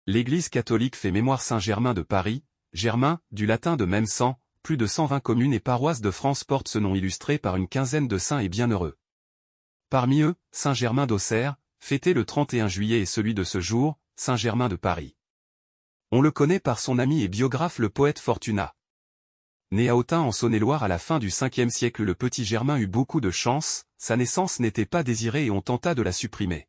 L'Église catholique fait mémoire Saint-Germain de Paris. Germain, du latin de même sang, plus de 120 communes et paroisses de France portent ce nom illustré par une quinzaine de saints et bienheureux. Parmi eux, Saint-Germain d'Auxerre, fêté le 31 juillet et celui de ce jour, Saint-Germain de Paris. On le connaît par son ami et biographe le poète Fortunat. Né à Autun en Saône-et-Loire à la fin du 5e siècle, le petit Germain eut beaucoup de chance, sa naissance n'était pas désirée et on tenta de la supprimer.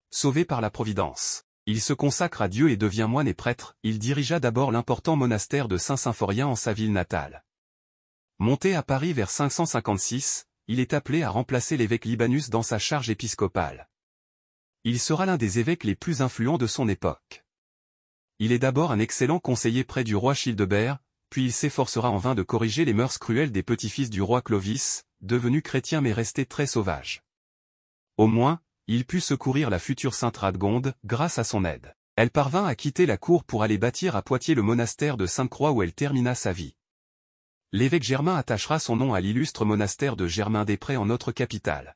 Sauvé par la Providence, il se consacre à Dieu et devient moine et prêtre. Il dirigea d'abord l'important monastère de Saint-Symphorien en sa ville natale. Monté à Paris vers 556, il est appelé à remplacer l'évêque Libanus dans sa charge épiscopale. Il sera l'un des évêques les plus influents de son époque. Il est d'abord un excellent conseiller près du roi Childebert, puis il s'efforcera en vain de corriger les mœurs cruelles des petits-fils du roi Clovis, devenus chrétiens mais restés très sauvages. Au moins, il put secourir la future sainte Radegonde, grâce à son aide. Elle parvint à quitter la cour pour aller bâtir à Poitiers le monastère de Sainte-Croix où elle termina sa vie. L'évêque Germain attachera son nom à l'illustre monastère de Germain-des-Prés en notre capitale.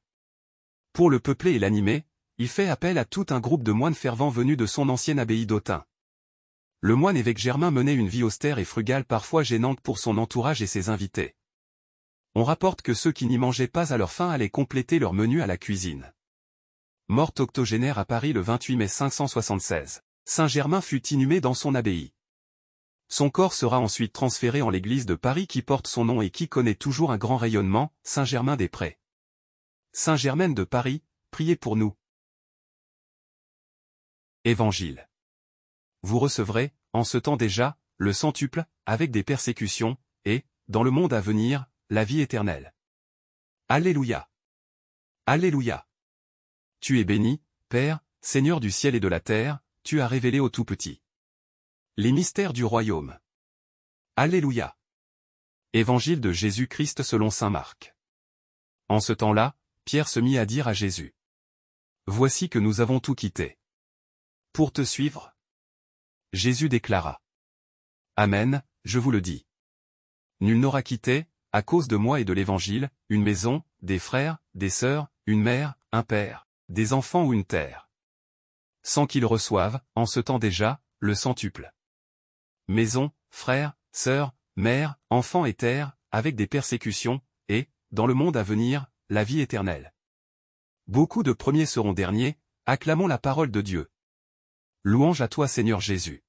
Pour le peupler et l'animer, il fait appel à tout un groupe de moines fervents venus de son ancienne abbaye d'Autun. Le moine évêque Germain menait une vie austère et frugale, parfois gênante pour son entourage et ses invités. On rapporte que ceux qui n'y mangeaient pas à leur faim allaient compléter leur menu à la cuisine. Mort octogénaire à Paris le 28 mai 576, Saint-Germain fut inhumé dans son abbaye. Son corps sera ensuite transféré en l'église de Paris qui porte son nom et qui connaît toujours un grand rayonnement, Saint-Germain-des-Prés. Saint-Germain de Paris, priez pour nous. Évangile. Vous recevrez, en ce temps déjà, le centuple, avec des persécutions, et, dans le monde à venir, la vie éternelle. Alléluia. Alléluia. Tu es béni, Père, Seigneur du ciel et de la terre, tu as révélé au Tout-Petit les mystères du royaume. Alléluia. Évangile de Jésus-Christ selon saint Marc. En ce temps-là, Pierre se mit à dire à Jésus: Voici que nous avons tout quitté pour te suivre. Jésus déclara: Amen, je vous le dis. Nul n'aura quitté, à cause de moi et de l'Évangile, une maison, des frères, des sœurs, une mère, un père, des enfants ou une terre, sans qu'il reçoive, en ce temps déjà, le centuple. Maison, frères, sœurs, mère, enfants et terre, avec des persécutions, et, dans le monde à venir, la vie éternelle. Beaucoup de premiers seront derniers, acclamons la parole de Dieu. Louange à toi Seigneur Jésus.